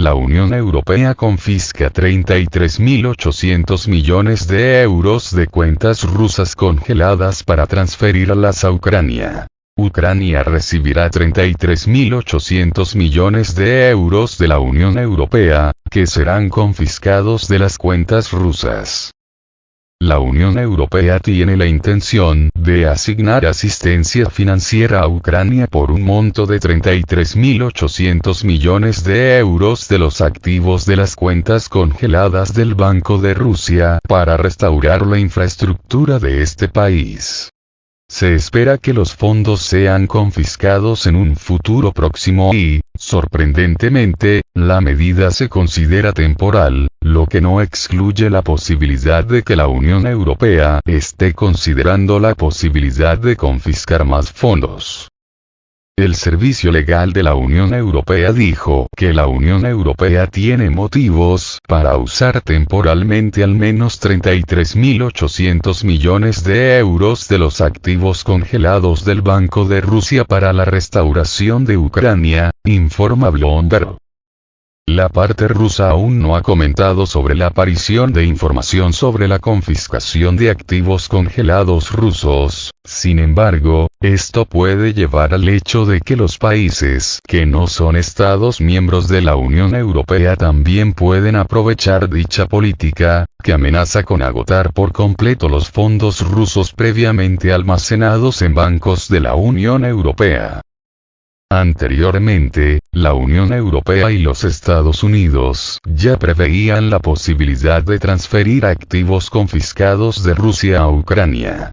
La Unión Europea confisca 33.800 millones de euros de cuentas rusas congeladas para transferirlas a Ucrania. Ucrania recibirá 33.800 millones de euros de la Unión Europea, que serán confiscados de las cuentas rusas. La Unión Europea tiene la intención de asignar asistencia financiera a Ucrania por un monto de 33.800 millones de euros de los activos de las cuentas congeladas del Banco de Rusia para restaurar la infraestructura de este país. Se espera que los fondos sean confiscados en un futuro próximo y, sorprendentemente, la medida se considera temporal, lo que no excluye la posibilidad de que la Unión Europea esté considerando la posibilidad de confiscar más fondos. El Servicio Legal de la Unión Europea dijo que la Unión Europea tiene motivos para usar temporalmente al menos 33.800 millones de euros de los activos congelados del Banco de Rusia para la restauración de Ucrania, informa Bloomberg. La parte rusa aún no ha comentado sobre la aparición de información sobre la confiscación de activos congelados rusos. Sin embargo, esto puede llevar al hecho de que los países que no son Estados miembros de la Unión Europea también pueden aprovechar dicha política, que amenaza con agotar por completo los fondos rusos previamente almacenados en bancos de la Unión Europea. Anteriormente, la Unión Europea y los Estados Unidos ya preveían la posibilidad de transferir activos confiscados de Rusia a Ucrania.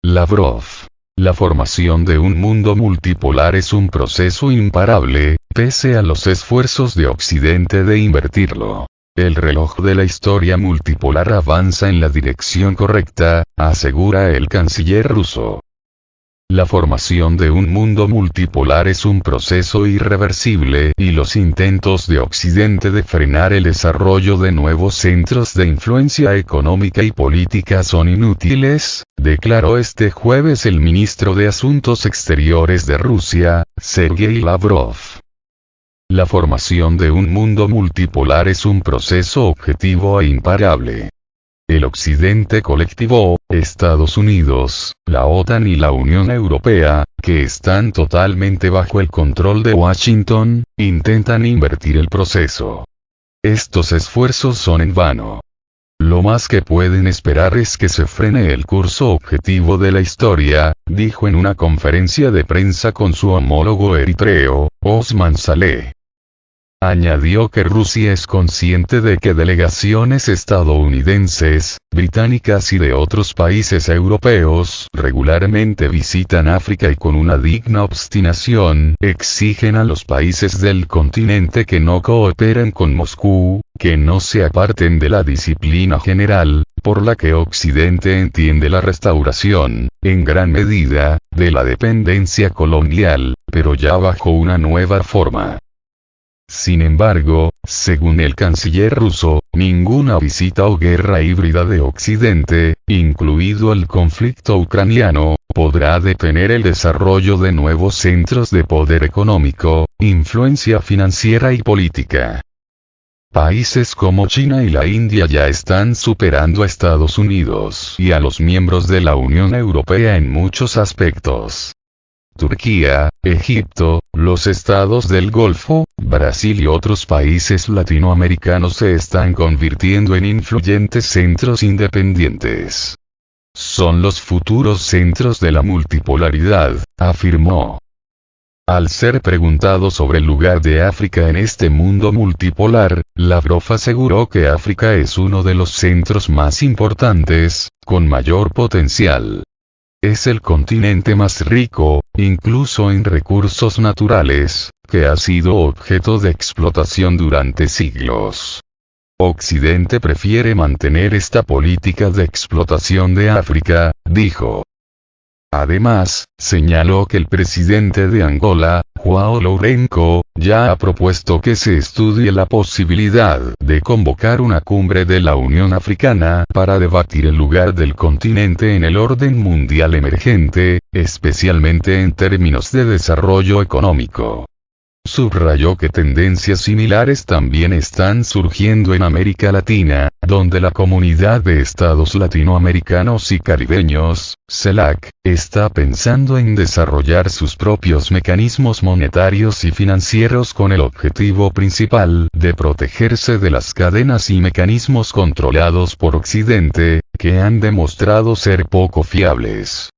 Lavrov. La formación de un mundo multipolar es un proceso imparable, pese a los esfuerzos de Occidente de invertirlo. El reloj de la historia multipolar avanza en la dirección correcta, asegura el canciller ruso. La formación de un mundo multipolar es un proceso irreversible y los intentos de Occidente de frenar el desarrollo de nuevos centros de influencia económica y política son inútiles, declaró este jueves el ministro de Asuntos Exteriores de Rusia, Sergei Lavrov. La formación de un mundo multipolar es un proceso objetivo e imparable. El Occidente colectivo, Estados Unidos, la OTAN y la Unión Europea, que están totalmente bajo el control de Washington, intentan invertir el proceso. Estos esfuerzos son en vano. Lo más que pueden esperar es que se frene el curso objetivo de la historia, dijo en una conferencia de prensa con su homólogo eritreo, Osman Saleh. Añadió que Rusia es consciente de que delegaciones estadounidenses, británicas y de otros países europeos regularmente visitan África y con una digna obstinación exigen a los países del continente que no cooperen con Moscú, que no se aparten de la disciplina general, por la que Occidente entiende la restauración, en gran medida, de la dependencia colonial, pero ya bajo una nueva forma. Sin embargo, según el canciller ruso, ninguna visita o guerra híbrida de Occidente, incluido el conflicto ucraniano, podrá detener el desarrollo de nuevos centros de poder económico, influencia financiera y política. Países como China y la India ya están superando a Estados Unidos y a los miembros de la Unión Europea en muchos aspectos. Turquía, Egipto, los estados del Golfo, Brasil y otros países latinoamericanos se están convirtiendo en influyentes centros independientes. Son los futuros centros de la multipolaridad, afirmó. Al ser preguntado sobre el lugar de África en este mundo multipolar, Lavrov aseguró que África es uno de los centros más importantes, con mayor potencial. Es el continente más rico, incluso en recursos naturales, que ha sido objeto de explotación durante siglos. Occidente prefiere mantener esta política de explotación de África, dijo. Además, señaló que el presidente de Angola, João Lourenço, ya ha propuesto que se estudie la posibilidad de convocar una cumbre de la Unión Africana para debatir el lugar del continente en el orden mundial emergente, especialmente en términos de desarrollo económico. Subrayó que tendencias similares también están surgiendo en América Latina, donde la Comunidad de Estados Latinoamericanos y Caribeños, CELAC, está pensando en desarrollar sus propios mecanismos monetarios y financieros con el objetivo principal de protegerse de las cadenas y mecanismos controlados por Occidente, que han demostrado ser poco fiables.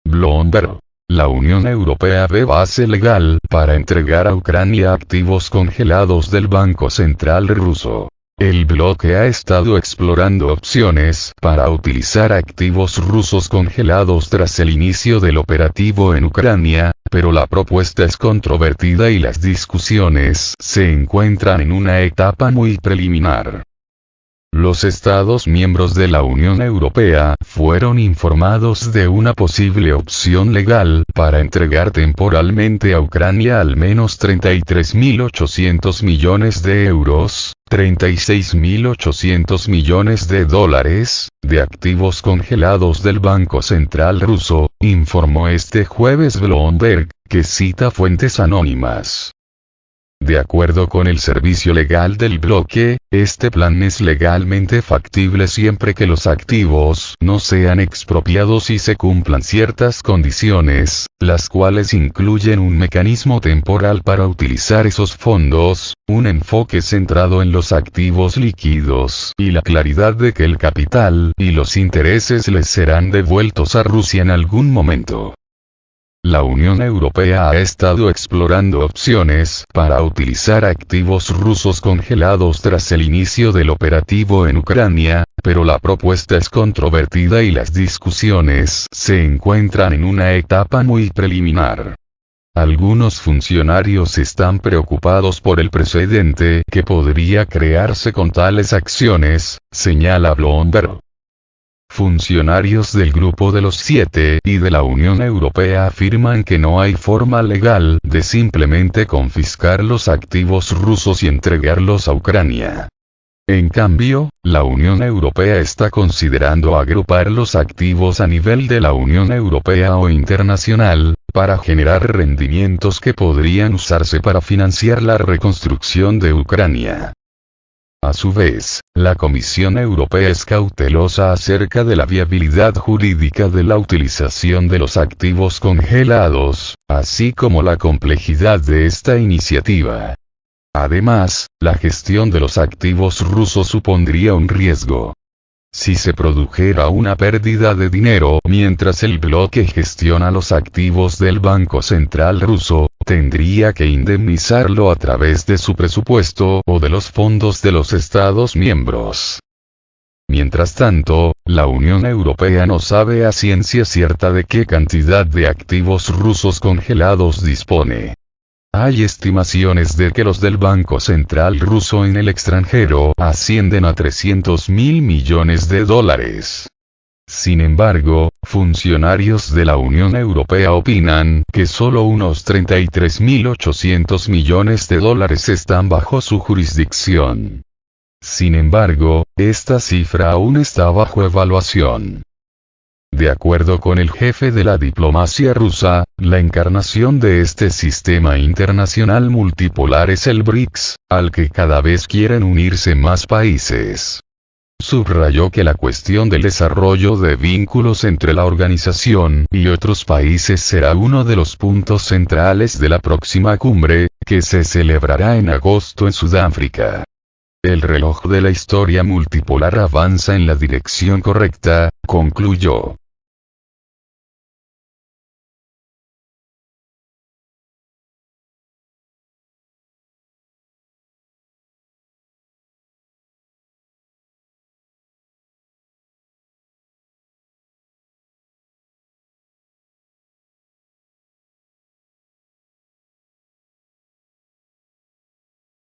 Bloomberg. La Unión Europea ve base legal para entregar a Ucrania activos congelados del Banco Central ruso. El bloque ha estado explorando opciones para utilizar activos rusos congelados tras el inicio del operativo en Ucrania, pero la propuesta es controvertida y las discusiones se encuentran en una etapa muy preliminar. Los Estados miembros de la Unión Europea fueron informados de una posible opción legal para entregar temporalmente a Ucrania al menos 33.800 millones de euros, 36.800 millones de dólares, de activos congelados del Banco Central ruso, informó este jueves Bloomberg, que cita fuentes anónimas. De acuerdo con el servicio legal del bloque, este plan es legalmente factible siempre que los activos no sean expropiados y se cumplan ciertas condiciones, las cuales incluyen un mecanismo temporal para utilizar esos fondos, un enfoque centrado en los activos líquidos y la claridad de que el capital y los intereses les serán devueltos a Rusia en algún momento. La Unión Europea ha estado explorando opciones para utilizar activos rusos congelados tras el inicio del operativo en Ucrania, pero la propuesta es controvertida y las discusiones se encuentran en una etapa muy preliminar. Algunos funcionarios están preocupados por el precedente que podría crearse con tales acciones, señala Bloomberg. Funcionarios del Grupo de los Siete y de la Unión Europea afirman que no hay forma legal de simplemente confiscar los activos rusos y entregarlos a Ucrania. En cambio, la Unión Europea está considerando agrupar los activos a nivel de la Unión Europea o internacional, para generar rendimientos que podrían usarse para financiar la reconstrucción de Ucrania. A su vez, la Comisión Europea es cautelosa acerca de la viabilidad jurídica de la utilización de los activos congelados, así como la complejidad de esta iniciativa. Además, la gestión de los activos rusos supondría un riesgo. Si se produjera una pérdida de dinero mientras el bloque gestiona los activos del Banco Central ruso, tendría que indemnizarlo a través de su presupuesto o de los fondos de los Estados miembros. Mientras tanto, la Unión Europea no sabe a ciencia cierta de qué cantidad de activos rusos congelados dispone. Hay estimaciones de que los del Banco Central ruso en el extranjero ascienden a 300.000 millones de dólares. Sin embargo, funcionarios de la Unión Europea opinan que solo unos 33.800 millones de dólares están bajo su jurisdicción. Sin embargo, esta cifra aún está bajo evaluación. De acuerdo con el jefe de la diplomacia rusa, la encarnación de este sistema internacional multipolar es el BRICS, al que cada vez quieren unirse más países. Subrayó que la cuestión del desarrollo de vínculos entre la organización y otros países será uno de los puntos centrales de la próxima cumbre, que se celebrará en agosto en Sudáfrica. El reloj de la historia multipolar avanza en la dirección correcta, concluyó.